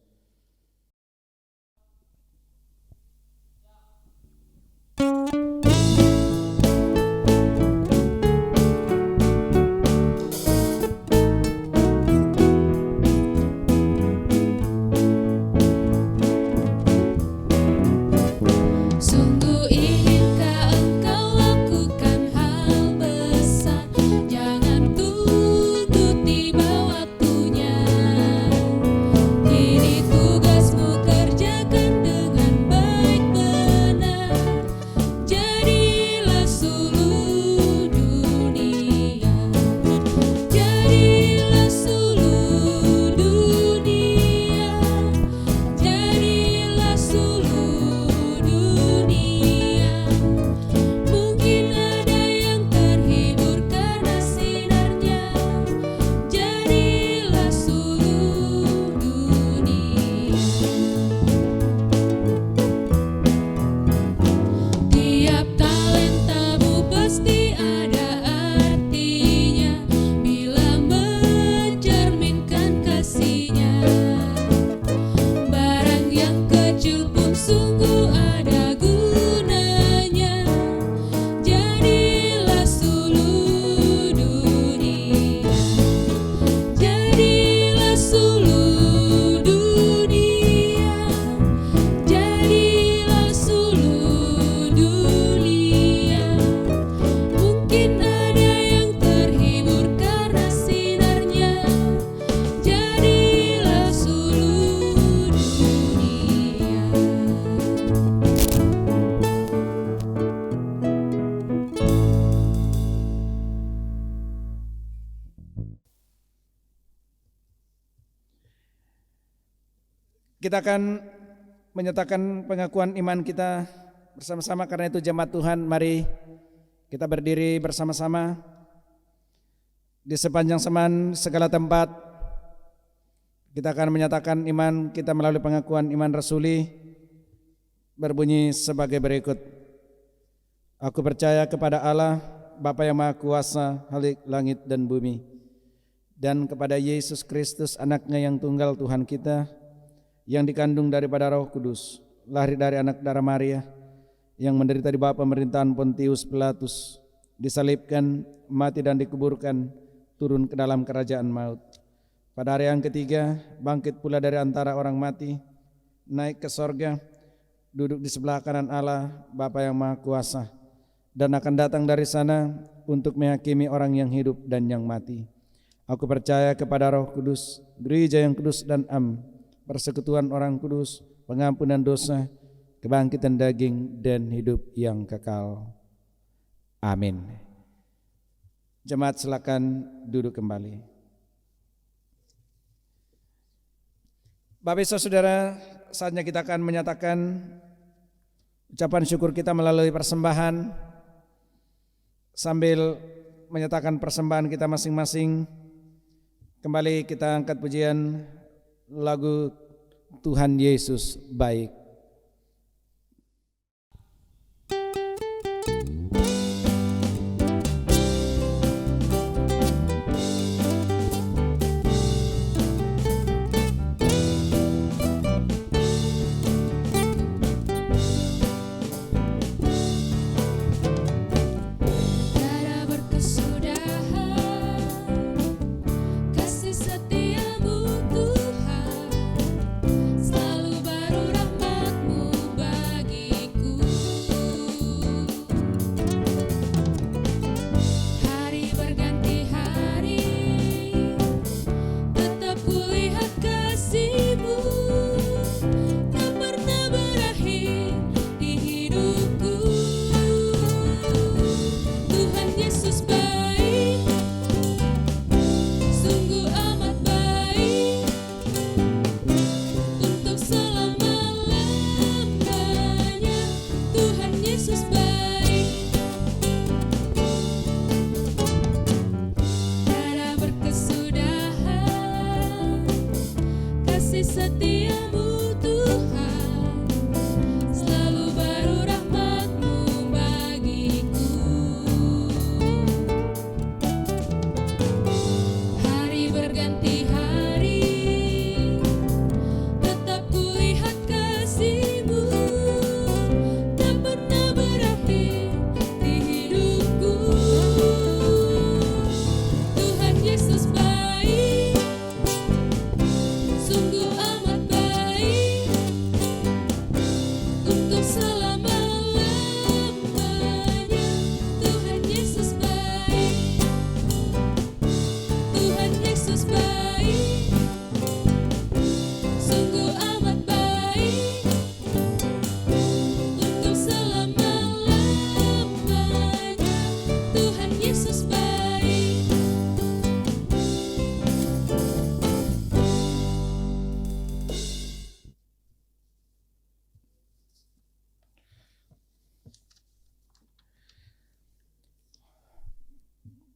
Kita akan menyatakan pengakuan iman kita bersama-sama. Karena itu jemaat Tuhan, mari kita berdiri bersama-sama di sepanjang seman segala tempat. Kita akan menyatakan iman kita melalui pengakuan iman rasuli, berbunyi sebagai berikut. Aku percaya kepada Allah, Bapa yang Maha Kuasa, Khalik langit dan bumi, dan kepada Yesus Kristus, anaknya yang tunggal Tuhan kita, yang dikandung daripada Roh Kudus, lahir dari anak darah Maria, yang menderita di bawah pemerintahan Pontius Pilatus, disalibkan, mati dan dikuburkan, turun ke dalam kerajaan maut. Pada hari yang ketiga, bangkit pula dari antara orang mati, naik ke sorga, duduk di sebelah kanan Allah, Bapa yang Maha Kuasa, dan akan datang dari sana untuk menghakimi orang yang hidup dan yang mati. Aku percaya kepada Roh Kudus, gereja yang kudus dan am, persekutuan orang kudus, pengampunan dosa, kebangkitan daging, dan hidup yang kekal. Amin. Jemaat silakan duduk kembali. Bapak Ibu Saudara, saatnya kita akan menyatakan ucapan syukur kita melalui persembahan, sambil menyatakan persembahan kita masing-masing. Kembali kita angkat pujian lagu Tuhan Yesus Baik. Kasih setiamu Tuhan, selalu baru rahmat.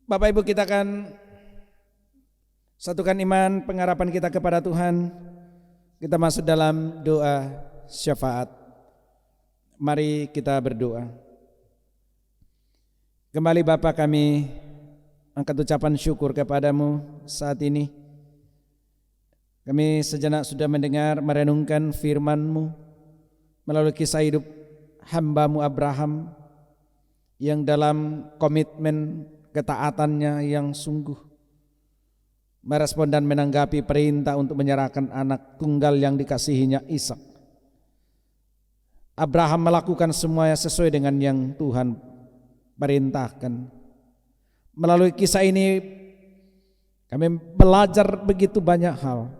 Bapak Ibu, kita akan satukan iman pengharapan kita kepada Tuhan. Kita masuk dalam doa syafaat. Mari kita berdoa. Kembali Bapa, kami angkat ucapan syukur kepadamu saat ini. Kami sejenak sudah mendengar merenungkan firman-Mu melalui kisah hidup hamba-Mu Abraham yang dalam komitmen ketaatannya yang sungguh merespon dan menanggapi perintah untuk menyerahkan anak tunggal yang dikasihinya Ishak. Abraham melakukan semuanya sesuai dengan yang Tuhan perintahkan. Melalui kisah ini kami belajar begitu banyak hal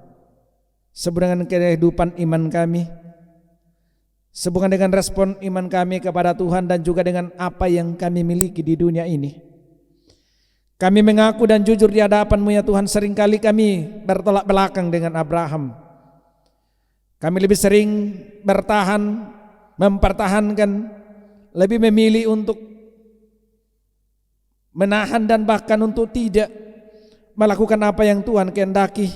sehubungan dengan kehidupan iman kami, sehubungan dengan respon iman kami kepada Tuhan dan juga dengan apa yang kami miliki di dunia ini. Kami mengaku dan jujur di hadapan-Mu ya Tuhan, seringkali kami bertolak belakang dengan Abraham. Kami lebih sering bertahan, mempertahankan, lebih memilih untuk menahan dan bahkan untuk tidak melakukan apa yang Tuhan kehendaki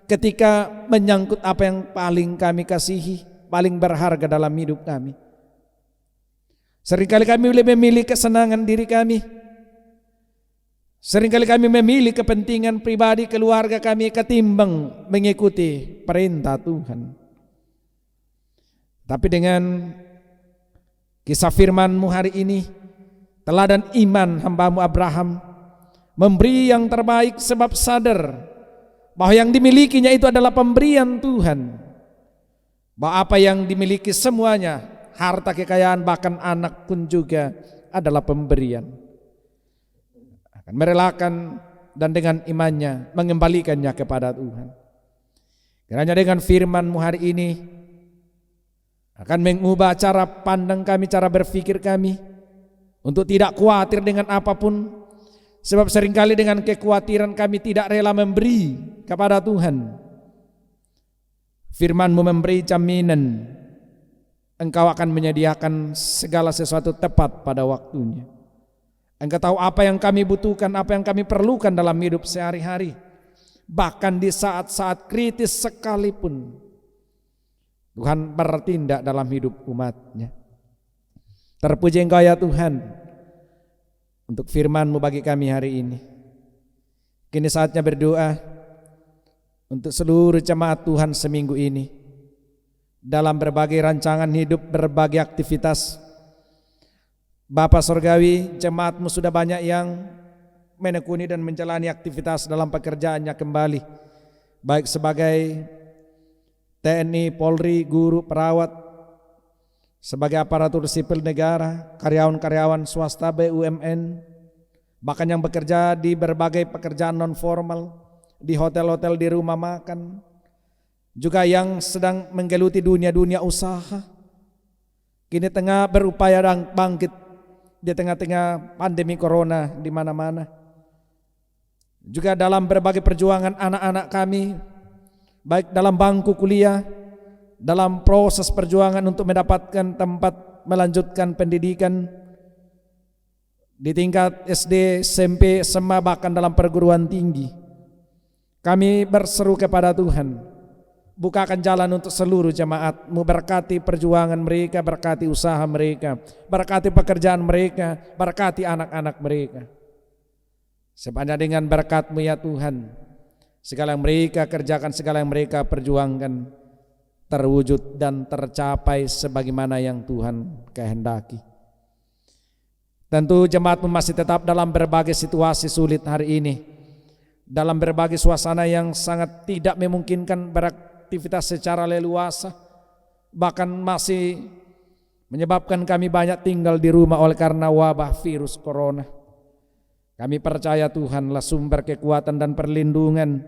ketika menyangkut apa yang paling kami kasihi, paling berharga dalam hidup kami. Seringkali kami lebih memilih kesenangan diri kami. Seringkali kami memilih kepentingan pribadi keluarga kami ketimbang mengikuti perintah Tuhan. Tapi dengan kisah firman-Mu hari ini, teladan iman hamba-Mu Abraham memberi yang terbaik sebab sadar bahwa yang dimilikinya itu adalah pemberian Tuhan. Bahwa apa yang dimiliki semuanya, harta, kekayaan, bahkan anak pun juga adalah pemberian. Akan merelakan dan dengan imannya mengembalikannya kepada Tuhan. Kiranya dengan firman-Mu hari ini akan mengubah cara pandang kami, cara berpikir kami, untuk tidak khawatir dengan apapun. Sebab seringkali dengan kekhawatiran kami tidak rela memberi kepada Tuhan. Firman-Mu memberi jaminan Engkau akan menyediakan segala sesuatu tepat pada waktunya. Engkau tahu apa yang kami butuhkan, apa yang kami perlukan dalam hidup sehari-hari. Bahkan di saat-saat kritis sekalipun Tuhan bertindak dalam hidup umat-Nya. Terpuji Engkau ya Tuhan untuk firman-Mu bagi kami hari ini. Kini saatnya berdoa untuk seluruh jemaat Tuhan seminggu ini dalam berbagai rancangan hidup, berbagai aktivitas. Bapa Surgawi, jemaat-Mu sudah banyak yang menekuni dan menjalani aktivitas dalam pekerjaannya kembali, baik sebagai TNI, Polri, guru, perawat, sebagai aparatur sipil negara, karyawan-karyawan swasta, BUMN, bahkan yang bekerja di berbagai pekerjaan non formal, di hotel-hotel, di rumah makan, juga yang sedang menggeluti dunia-dunia usaha, kini tengah berupaya dan bangkit di tengah-tengah pandemi corona di mana-mana. Juga dalam berbagai perjuangan anak-anak kami, baik dalam bangku kuliah, dalam proses perjuangan untuk mendapatkan tempat melanjutkan pendidikan di tingkat SD, SMP, SMA, bahkan dalam perguruan tinggi. Kami berseru kepada Tuhan, bukakan jalan untuk seluruh jemaat-Mu, berkati perjuangan mereka, berkati usaha mereka, berkati pekerjaan mereka, berkati anak-anak mereka. Sepanjang dengan berkat-Mu ya Tuhan, segala yang mereka kerjakan, segala yang mereka perjuangkan terwujud dan tercapai sebagaimana yang Tuhan kehendaki. Tentu jemaat-Mu masih tetap dalam berbagai situasi sulit hari ini, dalam berbagai suasana yang sangat tidak memungkinkan beraktivitas secara leluasa, bahkan masih menyebabkan kami banyak tinggal di rumah oleh karena wabah virus corona. Kami percaya Tuhanlah sumber kekuatan dan perlindungan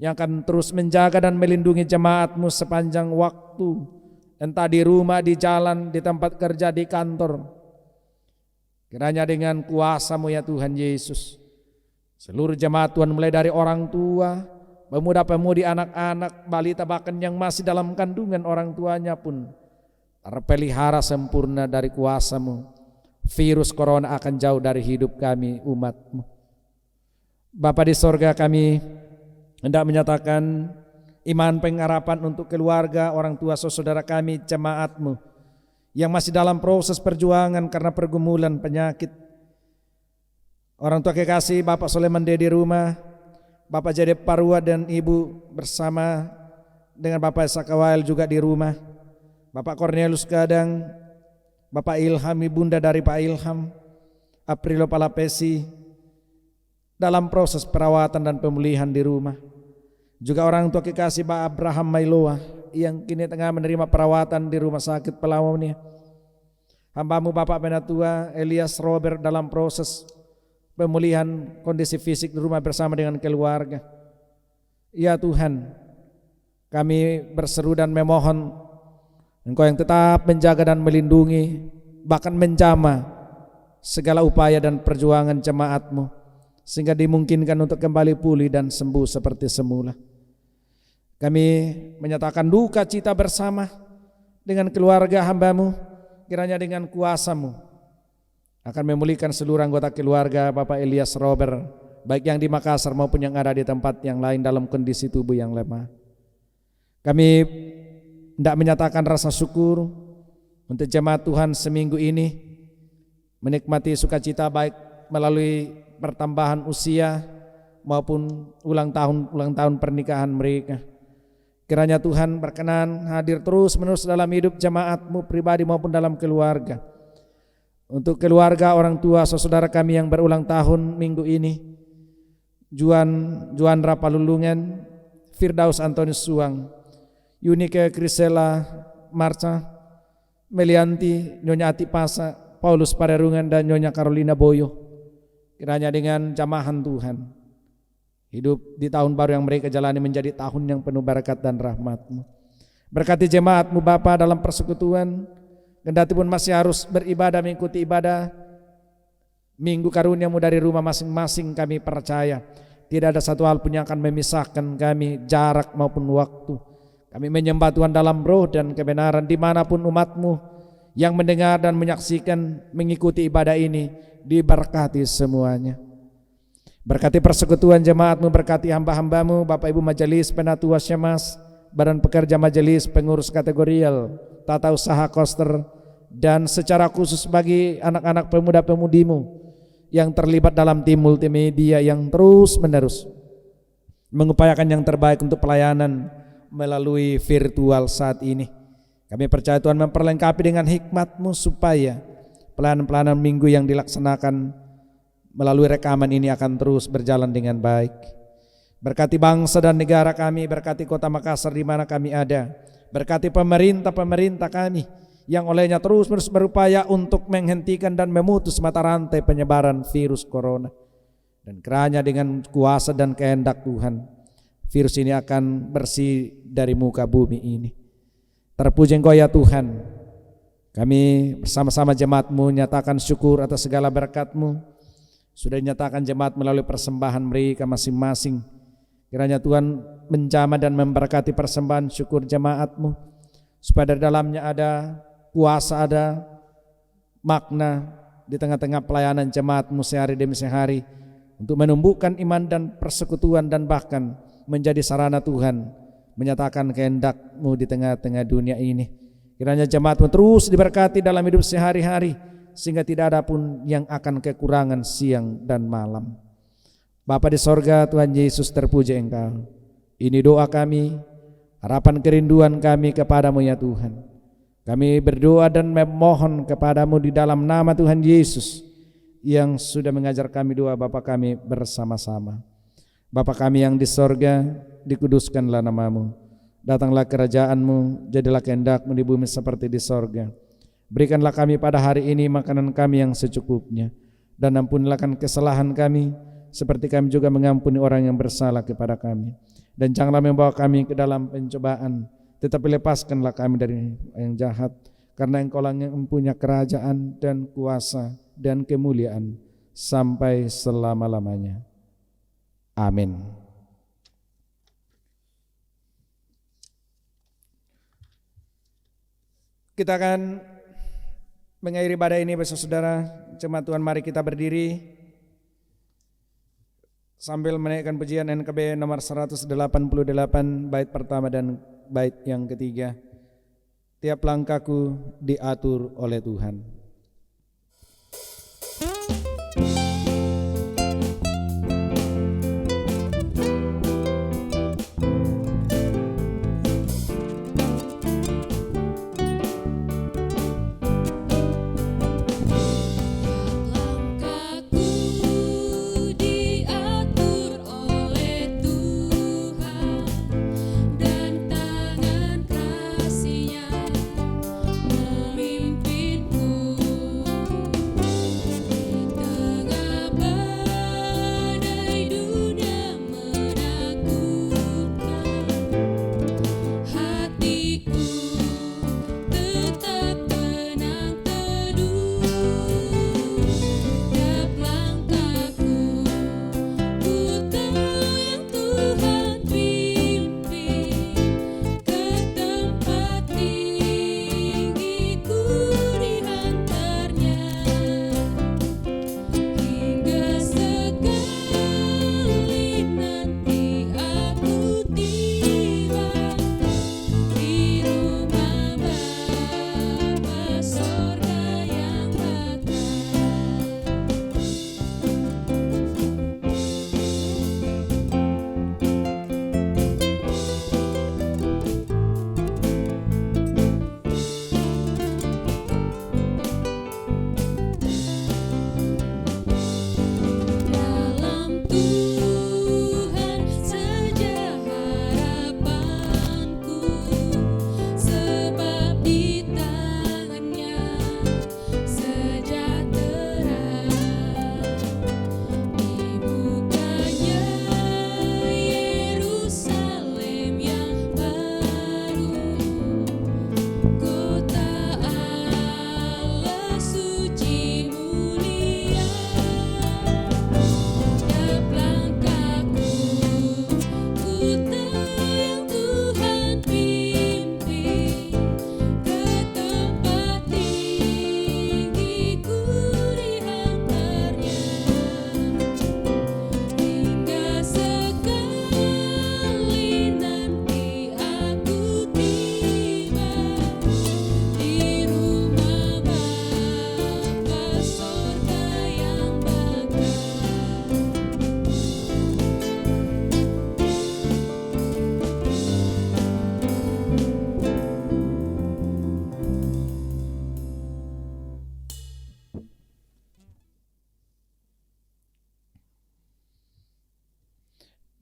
yang akan terus menjaga dan melindungi jemaat-Mu sepanjang waktu, entah di rumah, di jalan, di tempat kerja, di kantor. Kiranya dengan kuasa-Mu ya Tuhan Yesus, seluruh jemaat Tuhan mulai dari orang tua, pemuda-pemudi, anak-anak, balita, bahkan yang masih dalam kandungan orang tuanya pun terpelihara sempurna dari kuasa-Mu. Virus corona akan jauh dari hidup kami, umat-Mu. Bapa di sorga, kami hendak menyatakan iman pengharapan untuk keluarga, orang tua, saudara kami, jemaat-Mu yang masih dalam proses perjuangan karena pergumulan penyakit. Orang tua kekasih Bapak Soleman di rumah, Bapak Jade Parua dan Ibu bersama dengan Bapak Sakawail juga di rumah, Bapak Cornelius Gadang, Bapak Ilham, Ibunda dari Pak Ilham, Aprilo Palapesi, dalam proses perawatan dan pemulihan di rumah. Juga orang tua kekasih Pak Abraham Mailoa yang kini tengah menerima perawatan di rumah sakit Pelawamnya. Hamba-Mu Bapak Penatua Elias Robert dalam proses pemulihan kondisi fisik di rumah bersama dengan keluarga. Ya Tuhan, kami berseru dan memohon Engkau yang tetap menjaga dan melindungi, bahkan menjamah segala upaya dan perjuangan jemaat-Mu, sehingga dimungkinkan untuk kembali pulih dan sembuh seperti semula. Kami menyatakan duka cita bersama dengan keluarga hamba-Mu, kiranya dengan kuasa-Mu akan memulihkan seluruh anggota keluarga Bapak Elias Robert, baik yang di Makassar maupun yang ada di tempat yang lain dalam kondisi tubuh yang lemah. Kami hendak menyatakan rasa syukur untuk jemaat Tuhan seminggu ini menikmati sukacita baik melalui pertambahan usia maupun ulang tahun pernikahan mereka. Kiranya Tuhan berkenan hadir terus menerus dalam hidup jemaat-Mu pribadi maupun dalam keluarga. Untuk keluarga, orang tua, saudara kami yang berulang tahun minggu ini, Juan Rapalulungan, Firdaus Antonius Suang, Yunike Krisela Marca, Melianti, Nyonya Ati Pasa, Paulus Parerungan dan Nyonya Carolina Boyo. Kiranya dengan jamahan Tuhan, hidup di tahun baru yang mereka jalani menjadi tahun yang penuh berkat dan rahmat-Mu. Berkati jemaat-Mu Bapa dalam persekutuan, kendati pun masih harus beribadah mengikuti ibadah Minggu Karunia-Mu dari rumah masing-masing, kami percaya tidak ada satu hal pun yang akan memisahkan kami, jarak maupun waktu. Kami menyembah Tuhan dalam roh dan kebenaran dimanapun umat-Mu yang mendengar dan menyaksikan mengikuti ibadah ini, diberkati semuanya. Berkati persekutuan jemaat-Mu, berkati hamba-hamba-Mu, Bapak Ibu Majelis Penatua Syamas, Badan Pekerja Majelis, pengurus kategorial, tata usaha koster, dan secara khusus bagi anak-anak pemuda-pemudi-Mu yang terlibat dalam tim multimedia yang terus menerus mengupayakan yang terbaik untuk pelayanan melalui virtual saat ini. Kami percaya Tuhan memperlengkapi dengan hikmat-Mu supaya pelayanan-pelayanan minggu yang dilaksanakan melalui rekaman ini akan terus berjalan dengan baik. Berkati bangsa dan negara kami, berkati kota Makassar di mana kami ada, berkati pemerintah kami yang olehnya terus berupaya untuk menghentikan dan memutus mata rantai penyebaran virus corona. Dan kiranya dengan kuasa dan kehendak Tuhan, virus ini akan bersih dari muka bumi ini. Terpuji Engkau ya Tuhan. Kami bersama-sama jemaat-Mu nyatakan syukur atas segala berkat-Mu. Sudah dinyatakan jemaat melalui persembahan mereka masing-masing. Kiranya Tuhan menjamah dan memberkati persembahan syukur jemaat-Mu, supaya dari dalamnya ada kuasa, ada makna di tengah-tengah pelayanan jemaat-Mu sehari demi sehari, untuk menumbuhkan iman dan persekutuan dan bahkan menjadi sarana Tuhan menyatakan kehendak-Mu di tengah-tengah dunia ini. Kiranya jemaat-Mu terus diberkati dalam hidup sehari-hari, sehingga tidak ada pun yang akan kekurangan siang dan malam. Bapa di sorga, Tuhan Yesus, terpuji Engkau. Ini doa kami, harapan kerinduan kami kepadamu ya Tuhan. Kami berdoa dan memohon kepadamu di dalam nama Tuhan Yesus yang sudah mengajar kami doa Bapa kami bersama-sama. Bapa kami yang di sorga, dikuduskanlah namamu. Datanglah kerajaan-Mu, jadilah kehendak-Mu di bumi seperti di sorga. Berikanlah kami pada hari ini makanan kami yang secukupnya, dan ampunilah kesalahan kami, seperti kami juga mengampuni orang yang bersalah kepada kami. Dan janganlah membawa kami ke dalam pencobaan, tetapi lepaskanlah kami dari yang jahat, karena Engkau lah yang mempunyai kerajaan dan kuasa dan kemuliaan sampai selama-lamanya. Amin. Kita akan mengakhiri ibadah ini, saudara. Jemaat Tuhan, mari kita berdiri. sambil menaikkan pujian NKB nomor 188 bait pertama dan bait yang ketiga. Tiap langkahku diatur oleh Tuhan.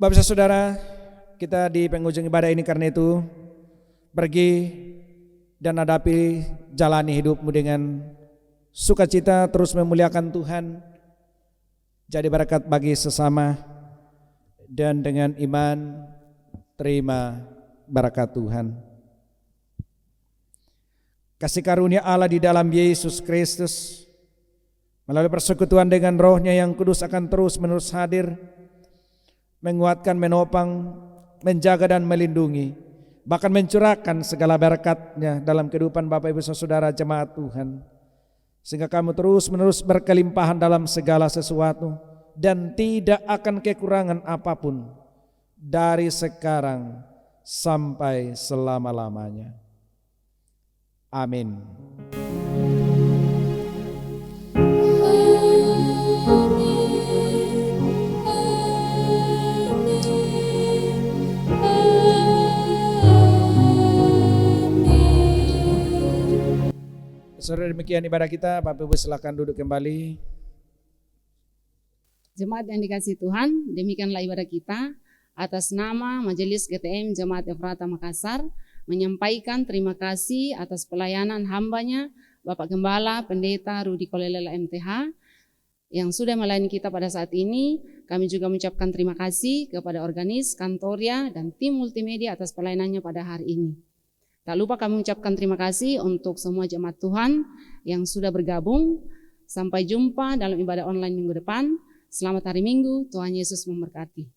Bapak Ibu Saudara, kita di penghujung ibadah ini karena itu pergi dan hadapi jalani hidupmu dengan sukacita, terus memuliakan Tuhan, jadi berkat bagi sesama, dan dengan iman terima berkat Tuhan. Kasih karunia Allah di dalam Yesus Kristus melalui persekutuan dengan Roh-Nya yang kudus akan terus menerus hadir, menguatkan, menopang, menjaga dan melindungi, bahkan mencurahkan segala berkat-Nya dalam kehidupan Bapak Ibu Saudara jemaat Tuhan, sehingga kamu terus menerus berkelimpahan dalam segala sesuatu dan tidak akan kekurangan apapun dari sekarang sampai selama-lamanya. Amin. Saudara, demikian ibadah kita. Bapak Ibu silakan duduk kembali. Jemaat yang dikasihi Tuhan, demikianlah ibadah kita. Atas nama Majelis GTM Jemaat Efrata Makassar, menyampaikan terima kasih atas pelayanan hambanya Bapak Gembala Pendeta Rudi Kolelela MTH yang sudah melayani kita pada saat ini. Kami juga mengucapkan terima kasih kepada organis, kantoria, dan tim multimedia atas pelayanannya pada hari ini. Tak lupa kami mengucapkan terima kasih untuk semua jemaat Tuhan yang sudah bergabung. Sampai jumpa dalam ibadah online minggu depan. Selamat hari Minggu, Tuhan Yesus memberkati.